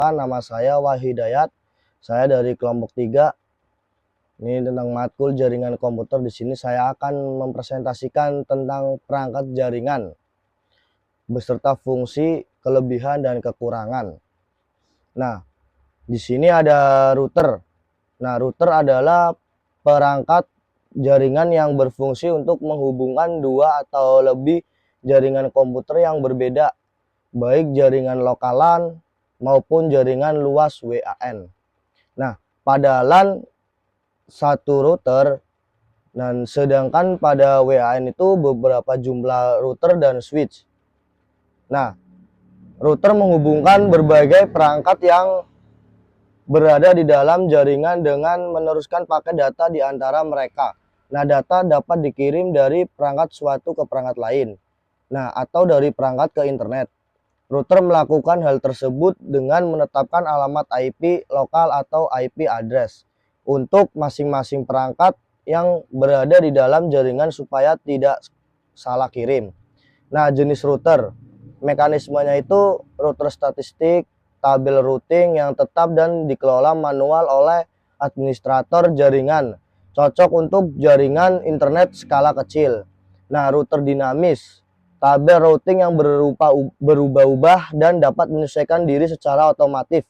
Nama saya Wahidayat. Saya dari kelompok 3. Ini tentang matkul jaringan komputer. Di sini saya akan mempresentasikan tentang perangkat jaringan beserta fungsi, kelebihan dan kekurangan. Nah, di sini ada router. Nah, router adalah perangkat jaringan yang berfungsi untuk menghubungkan dua atau lebih jaringan komputer yang berbeda, baik jaringan lokalan maupun jaringan luas WAN. Nah, pada LAN satu router, dan sedangkan pada WAN itu beberapa jumlah router dan switch. Nah, router menghubungkan berbagai perangkat yang berada di dalam jaringan dengan meneruskan paket data di antara mereka. Nah, data dapat dikirim dari perangkat suatu ke perangkat lain. Nah, atau dari perangkat ke internet. Router melakukan hal tersebut dengan menetapkan alamat IP lokal atau IP address untuk masing-masing perangkat yang berada di dalam jaringan supaya tidak salah kirim. Nah, jenis router, mekanismenya itu router statistik, tabel routing yang tetap dan dikelola manual oleh administrator jaringan, cocok untuk jaringan internet skala kecil. Nah, router dinamis, tabel routing yang berubah-ubah dan dapat menyesuaikan diri secara otomatis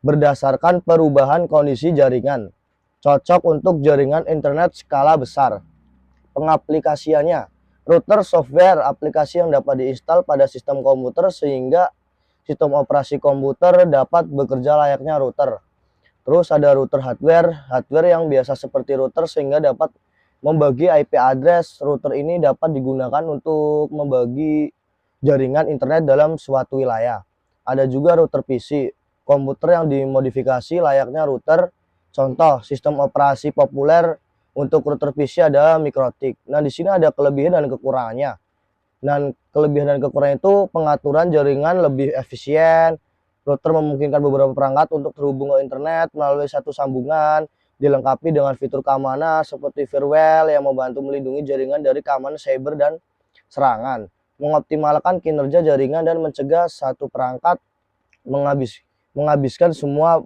berdasarkan perubahan kondisi jaringan. Cocok untuk jaringan internet skala besar. Pengaplikasiannya, router software aplikasi yang dapat diinstal pada sistem komputer sehingga sistem operasi komputer dapat bekerja layaknya router. Terus ada router hardware yang biasa seperti router sehingga dapat membagi IP address. Router ini dapat digunakan untuk membagi jaringan internet dalam suatu wilayah. Ada juga router PC, komputer yang dimodifikasi layaknya router. Contoh, sistem operasi populer untuk router PC ada MikroTik. Nah, di sini ada kelebihan dan kekurangannya. Dan kelebihan dan kekurangan itu pengaturan jaringan lebih efisien. Router memungkinkan beberapa perangkat untuk terhubung ke internet melalui satu sambungan, dilengkapi dengan fitur keamanan seperti firewall yang membantu melindungi jaringan dari keamanan cyber dan serangan, mengoptimalkan kinerja jaringan dan mencegah satu perangkat menghabiskan semua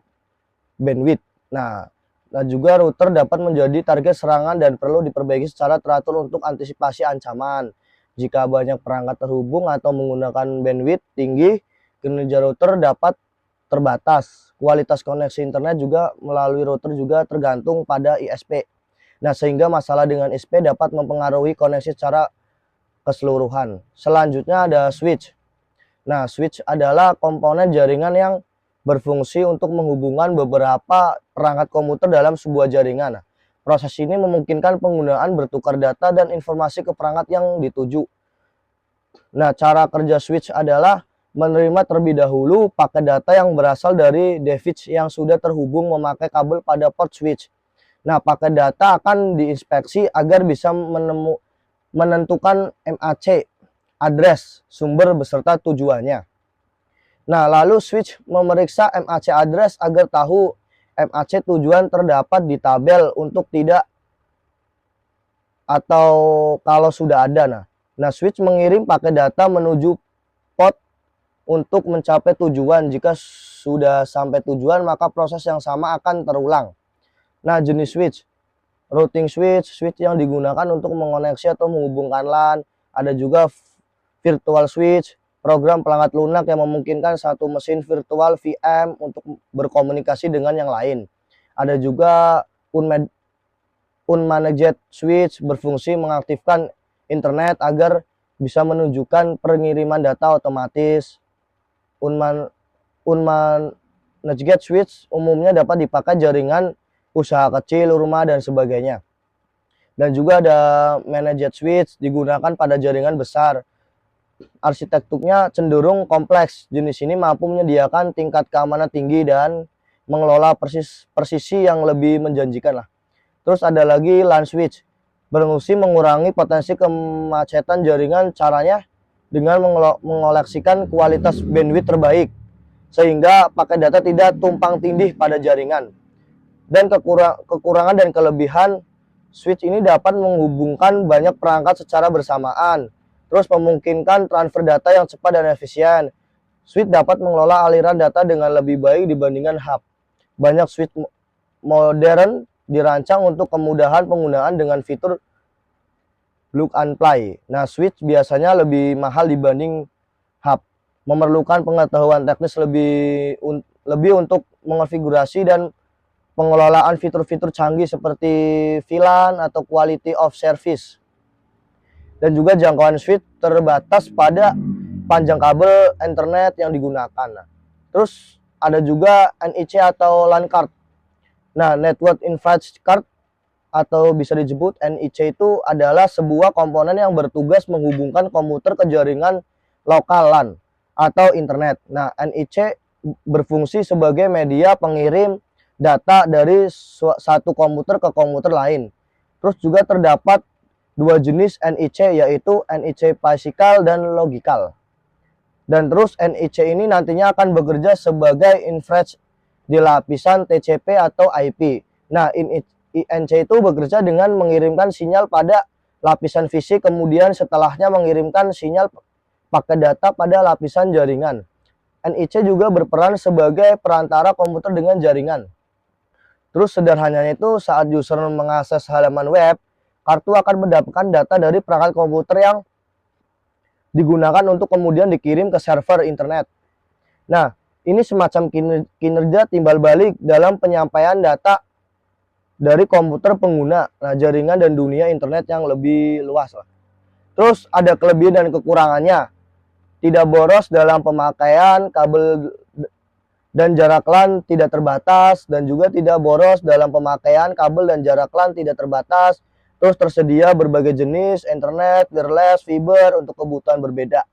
bandwidth. Nah, juga router dapat menjadi target serangan dan perlu diperbaiki secara teratur untuk antisipasi ancaman. Jika banyak perangkat terhubung atau menggunakan bandwidth tinggi, kinerja router dapat terbatas. Kualitas koneksi internet juga melalui router juga tergantung pada ISP. Nah, sehingga masalah dengan ISP dapat mempengaruhi koneksi secara keseluruhan. Selanjutnya ada switch. Nah, switch adalah komponen jaringan yang berfungsi untuk menghubungkan beberapa perangkat komputer dalam sebuah jaringan. Nah, proses ini memungkinkan penggunaan bertukar data dan informasi ke perangkat yang dituju. Nah, cara kerja switch adalah menerima terlebih dahulu paket data yang berasal dari device yang sudah terhubung memakai kabel pada port switch. Nah, paket data akan diinspeksi agar bisa menentukan MAC, address sumber beserta tujuannya. Nah, lalu switch memeriksa MAC address agar tahu MAC tujuan terdapat di tabel untuk tidak atau kalau sudah ada. Nah, switch mengirim paket data menuju port untuk mencapai tujuan. Jika sudah sampai tujuan, maka proses yang sama akan terulang. Nah, jenis switch, routing switch, switch yang digunakan untuk mengoneksi atau menghubungkan LAN. Ada juga virtual switch, program pelanggan lunak yang memungkinkan satu mesin virtual VM untuk berkomunikasi dengan yang lain. Ada juga unmanaged switch, berfungsi mengaktifkan internet agar bisa menunjukkan pengiriman data otomatis. Unmanaged switch umumnya dapat dipakai jaringan usaha kecil, rumah, dan sebagainya. Dan juga ada managed switch, digunakan pada jaringan besar. Arsitekturnya cenderung kompleks. Jenis ini mampu menyediakan tingkat keamanan tinggi dan mengelola presisi yang lebih menjanjikan lah. Terus ada lagi LAN switch, berfungsi mengurangi potensi kemacetan jaringan. Caranya dengan mengoleksikan kualitas bandwidth terbaik sehingga paket data tidak tumpang tindih pada jaringan. Dan kekurangan dan kelebihan switch ini dapat menghubungkan banyak perangkat secara bersamaan, terus memungkinkan transfer data yang cepat dan efisien. Switch dapat mengelola aliran data dengan lebih baik dibandingkan hub. Banyak switch modern dirancang untuk kemudahan penggunaan dengan fitur plug and play. Nah, switch biasanya lebih mahal dibanding hub, memerlukan pengetahuan teknis lebih untuk mengonfigurasi dan pengelolaan fitur-fitur canggih seperti VLAN atau quality of service. Dan juga jangkauan switch terbatas pada panjang kabel internet yang digunakan. Nah, terus ada juga NIC atau LAN card. Nah, Network Interface Card atau bisa disebut NIC itu adalah sebuah komponen yang bertugas menghubungkan komputer ke jaringan lokal LAN atau internet. Nah, NIC berfungsi sebagai media pengirim data dari satu komputer ke komputer lain. Terus juga terdapat dua jenis NIC, yaitu NIC physical dan logical. Dan terus NIC ini nantinya akan bekerja sebagai infrared di lapisan TCP atau IP. Nah, INC itu bekerja dengan mengirimkan sinyal pada lapisan fisik, kemudian setelahnya mengirimkan sinyal paket data pada lapisan jaringan. NIC juga berperan sebagai perantara komputer dengan jaringan. Terus sederhananya itu saat user mengakses halaman web, kartu akan mendapatkan data dari perangkat komputer yang digunakan untuk kemudian dikirim ke server internet. Nah, ini semacam kinerja timbal balik dalam penyampaian data dari komputer pengguna, jaringan dan dunia internet yang lebih luas. Terus ada kelebihan dan kekurangannya. Tidak boros dalam pemakaian, kabel dan jarak LAN tidak terbatas, dan juga tidak boros dalam pemakaian kabel dan jarak LAN tidak terbatas. Terus tersedia berbagai jenis internet, wireless, fiber untuk kebutuhan berbeda.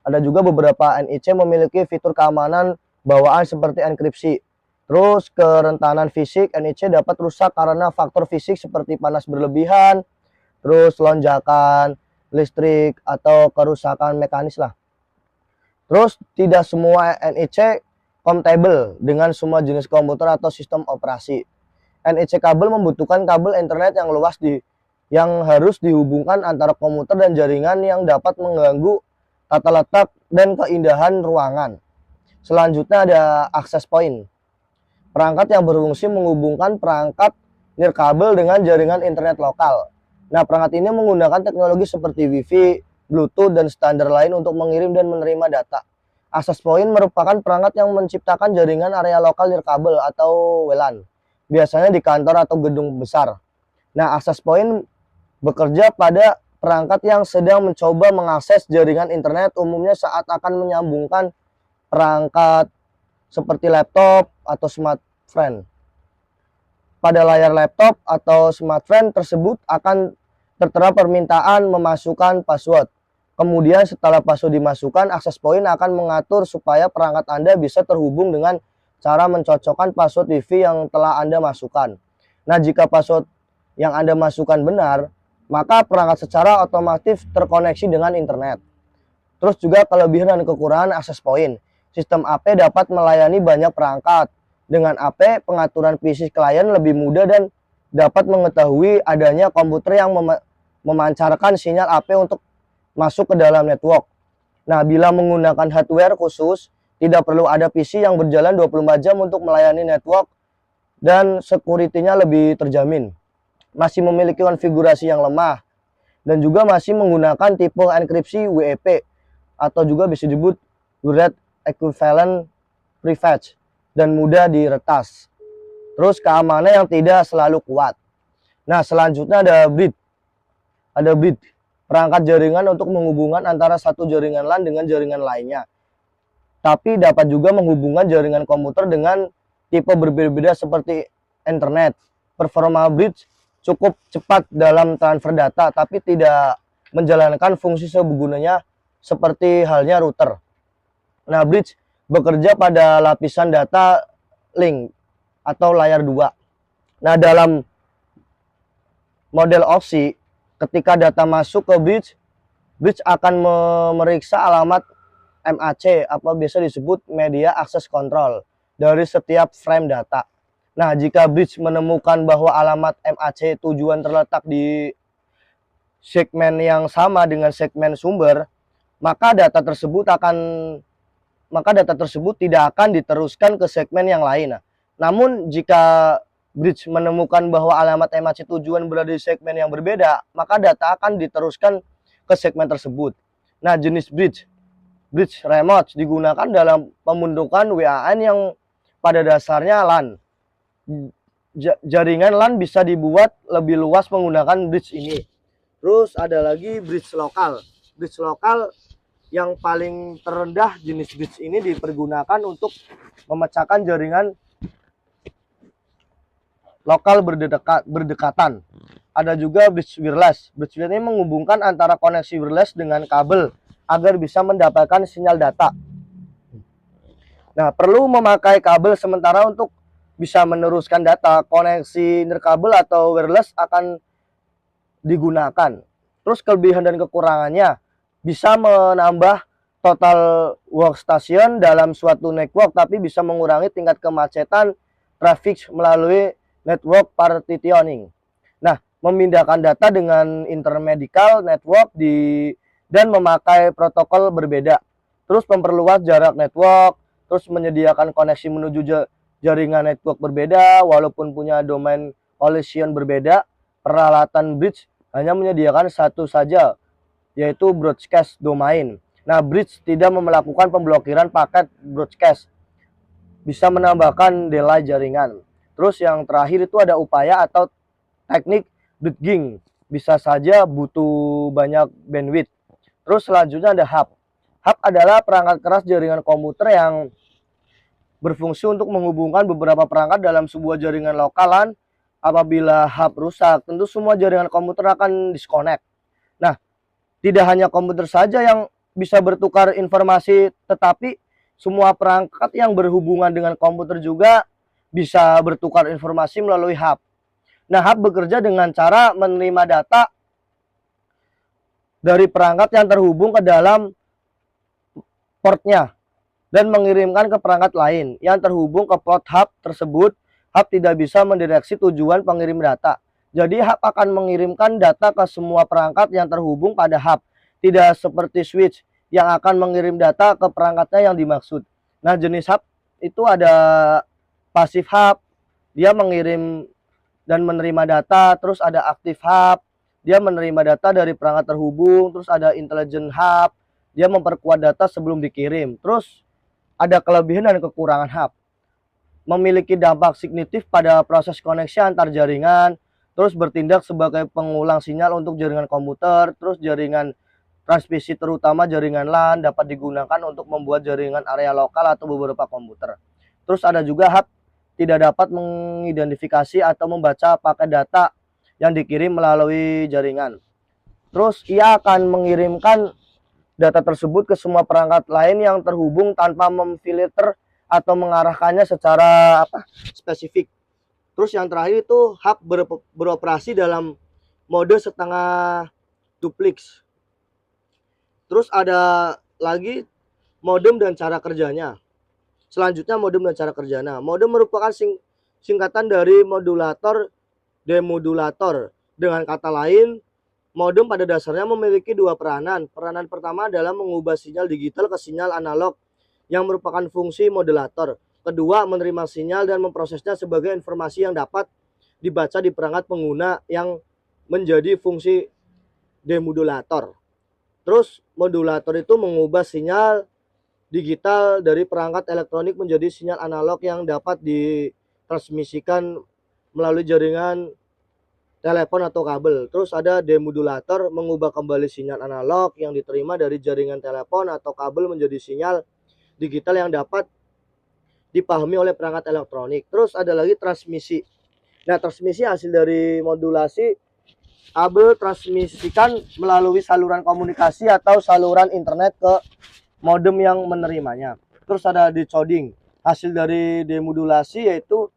Ada juga beberapa NIC memiliki fitur keamanan bawaan seperti enkripsi. Terus kerentanan fisik, NIC dapat rusak karena faktor fisik seperti panas berlebihan, terus lonjakan listrik atau kerusakan mekanis lah. Terus tidak semua NIC compatible dengan semua jenis komputer atau sistem operasi. NIC kabel membutuhkan kabel internet yang luas yang harus dihubungkan antara komputer dan jaringan yang dapat mengganggu tata letak dan keindahan ruangan. Selanjutnya ada access point. Perangkat yang berfungsi menghubungkan perangkat nirkabel dengan jaringan internet lokal. Nah, perangkat ini menggunakan teknologi seperti Wi-Fi, Bluetooth, dan standar lain untuk mengirim dan menerima data. Access point merupakan perangkat yang menciptakan jaringan area lokal nirkabel atau WLAN, biasanya di kantor atau gedung besar. Nah, access point bekerja pada perangkat yang sedang mencoba mengakses jaringan internet, umumnya saat akan menyambungkan perangkat seperti laptop atau smartphone. Pada layar laptop atau smartphone tersebut akan tertera permintaan memasukkan password. Kemudian setelah password dimasukkan, access point akan mengatur supaya perangkat Anda bisa terhubung dengan cara mencocokkan password Wi-Fi yang telah Anda masukkan. Nah, jika password yang Anda masukkan benar, maka perangkat secara otomatis terkoneksi dengan internet. Terus juga kelebihan dan kekurangan access point. Sistem AP dapat melayani banyak perangkat. Dengan AP, pengaturan fisik klien lebih mudah dan dapat mengetahui adanya komputer yang memancarkan sinyal AP untuk masuk ke dalam network. Nah, bila menggunakan hardware khusus, tidak perlu ada PC yang berjalan 24 jam untuk melayani network dan security-nya lebih terjamin. Masih memiliki konfigurasi yang lemah dan juga masih menggunakan tipe enkripsi WEP atau juga bisa disebut Word Equivalent Prefetch dan mudah diretas. Terus keamanan yang tidak selalu kuat. Nah, selanjutnya ada bridge. Ada bridge, perangkat jaringan untuk menghubungkan antara satu jaringan LAN dengan jaringan lainnya. Tapi dapat juga menghubungkan jaringan komputer dengan tipe berbeda-beda seperti internet. Performa bridge cukup cepat dalam transfer data, tapi tidak menjalankan fungsi sebagusnya seperti halnya router. Nah, bridge bekerja pada lapisan data link atau layer 2. Nah, dalam model opsi, ketika data masuk ke bridge akan memeriksa alamat MAC, apa biasa disebut media access control, dari setiap frame data. Nah, jika bridge menemukan bahwa alamat MAC tujuan terletak di segmen yang sama dengan segmen sumber, maka data tersebut akan maka data tersebut tidak akan diteruskan ke segmen yang lain. Namun jika bridge menemukan bahwa alamat MAC tujuan berada di segmen yang berbeda, maka data akan diteruskan ke segmen tersebut. Nah, jenis bridge remote digunakan dalam pembentukan WAN yang pada dasarnya LAN. Jaringan LAN bisa dibuat lebih luas menggunakan bridge ini. Terus ada lagi bridge lokal. Bridge lokal yang paling terendah jenis bridge ini dipergunakan untuk memecahkan jaringan lokal berdekatan. Ada juga bridge wireless. Bridge wireless ini menghubungkan antara koneksi wireless dengan kabel agar bisa mendapatkan sinyal data. Nah, perlu memakai kabel sementara untuk bisa meneruskan data. Koneksi nirkabel atau wireless akan digunakan. Terus kelebihan dan kekurangannya, bisa menambah total workstation dalam suatu network, tapi bisa mengurangi tingkat kemacetan traffic melalui network partitioning. Nah, memindahkan data dengan intermediate network dan memakai protokol berbeda. Terus memperluas jarak network, terus menyediakan koneksi menuju jaringan network berbeda, walaupun punya domain collision berbeda. Peralatan bridge hanya menyediakan satu saja, yaitu broadcast domain. Nah, bridge tidak melakukan pemblokiran paket broadcast, bisa menambahkan delay jaringan. Terus yang terakhir itu ada upaya atau teknik bridging, bisa saja butuh banyak bandwidth. Terus selanjutnya ada hub. Hub adalah perangkat keras jaringan komputer yang berfungsi untuk menghubungkan beberapa perangkat dalam sebuah jaringan lokalan. Apabila hub rusak, tentu semua jaringan komputer akan disconnect. Nah, tidak hanya komputer saja yang bisa bertukar informasi, tetapi semua perangkat yang berhubungan dengan komputer juga bisa bertukar informasi melalui hub. Nah, hub bekerja dengan cara menerima data dari perangkat yang terhubung ke dalam portnya dan mengirimkan ke perangkat lain yang terhubung ke port hub tersebut. Hub tidak bisa mendeteksi tujuan pengirim data. Jadi hub akan mengirimkan data ke semua perangkat yang terhubung pada hub. Tidak seperti switch yang akan mengirim data ke perangkatnya yang dimaksud. Nah, jenis hub itu ada passive hub, dia mengirim dan menerima data. Terus ada active hub, dia menerima data dari perangkat terhubung. Terus ada intelligent hub, dia memperkuat data sebelum dikirim. Terus ada kelebihan dan kekurangan hub. Memiliki dampak signifikan pada proses koneksi antar jaringan, terus bertindak sebagai pengulang sinyal untuk jaringan komputer. Terus jaringan transmisi terutama jaringan LAN dapat digunakan untuk membuat jaringan area lokal atau beberapa komputer. Terus ada juga hub tidak dapat mengidentifikasi atau membaca paket data yang dikirim melalui jaringan. Terus ia akan mengirimkan data tersebut ke semua perangkat lain yang terhubung tanpa memfilter atau mengarahkannya secara spesifik. Terus yang terakhir itu hub beroperasi dalam mode setengah duplex. Terus ada lagi modem dan cara kerjanya. Selanjutnya modem dan cara kerjanya. Modem merupakan singkatan dari modulator demodulator. Dengan kata lain, modem pada dasarnya memiliki dua peranan. Peranan pertama adalah mengubah sinyal digital ke sinyal analog yang merupakan fungsi modulator. Kedua, menerima sinyal dan memprosesnya sebagai informasi yang dapat dibaca di perangkat pengguna yang menjadi fungsi demodulator. Terus modulator itu mengubah sinyal digital dari perangkat elektronik menjadi sinyal analog yang dapat ditransmisikan melalui jaringan telepon atau kabel. Terus ada demodulator, mengubah kembali sinyal analog yang diterima dari jaringan telepon atau kabel menjadi sinyal digital yang dapat dipahami oleh perangkat elektronik. Terus ada lagi transmisi. Nah, transmisi hasil dari modulasi kabel transmisikan melalui saluran komunikasi atau saluran internet ke modem yang menerimanya. Terus ada decoding. Hasil dari demodulasi yaitu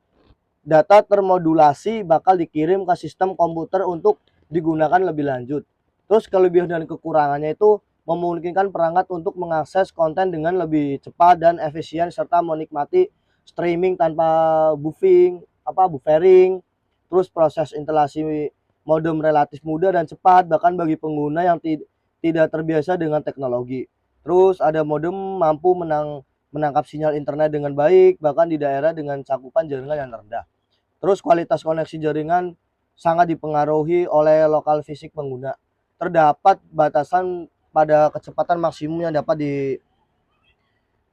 data termodulasi bakal dikirim ke sistem komputer untuk digunakan lebih lanjut. Terus kelebihan dan kekurangannya itu memungkinkan perangkat untuk mengakses konten dengan lebih cepat dan efisien serta menikmati streaming tanpa buffering. Terus proses instalasi modem relatif mudah dan cepat bahkan bagi pengguna yang tidak terbiasa dengan teknologi. Terus ada modem mampu menangkap sinyal internet dengan baik, bahkan di daerah dengan cakupan jaringan yang rendah. Terus kualitas koneksi jaringan sangat dipengaruhi oleh lokal fisik pengguna. Terdapat batasan pada kecepatan maksimum yang dapat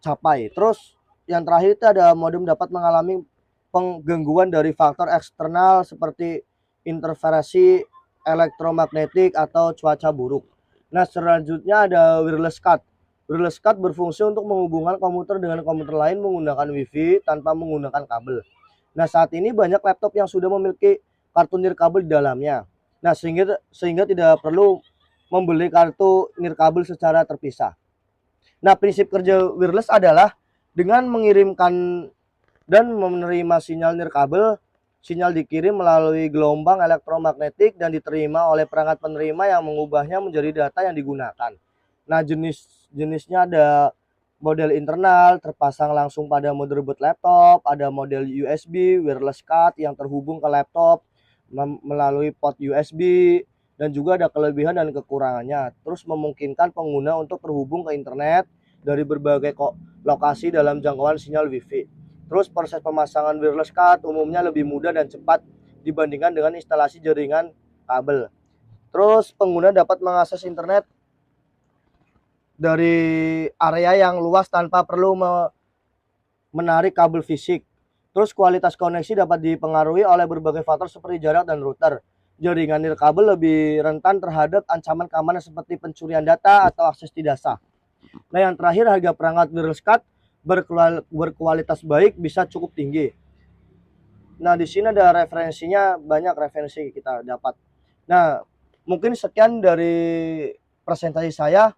dicapai. Terus yang terakhir itu ada modem dapat mengalami penggangguan dari faktor eksternal seperti interferensi elektromagnetik atau cuaca buruk. Nah, selanjutnya ada wireless card. Wireless card berfungsi untuk menghubungkan komputer dengan komputer lain menggunakan WiFi tanpa menggunakan kabel. Nah, saat ini banyak laptop yang sudah memiliki kartu nirkabel di dalamnya. Nah, sehingga tidak perlu membeli kartu nirkabel secara terpisah. Nah, prinsip kerja wireless adalah dengan mengirimkan dan menerima sinyal nirkabel, sinyal dikirim melalui gelombang elektromagnetik dan diterima oleh perangkat penerima yang mengubahnya menjadi data yang digunakan. Nah, jenisnya ada model internal terpasang langsung pada motherboard laptop, ada model USB wireless card yang terhubung ke laptop melalui port USB, dan juga ada kelebihan dan kekurangannya. Terus memungkinkan pengguna untuk terhubung ke internet dari berbagai lokasi dalam jangkauan sinyal WiFi. Terus proses pemasangan wireless card umumnya lebih mudah dan cepat dibandingkan dengan instalasi jaringan kabel. Terus pengguna dapat mengakses internet dari area yang luas tanpa perlu menarik kabel fisik. Terus kualitas koneksi dapat dipengaruhi oleh berbagai faktor seperti jarak dan router. Jaringan nirkabel lebih rentan terhadap ancaman keamanan seperti pencurian data atau akses tidak sah. Nah, yang terakhir, harga perangkat wireless card berkualitas baik bisa cukup tinggi. Nah, di sini ada referensinya, banyak referensi kita dapat. Nah, mungkin sekian dari presentasi saya.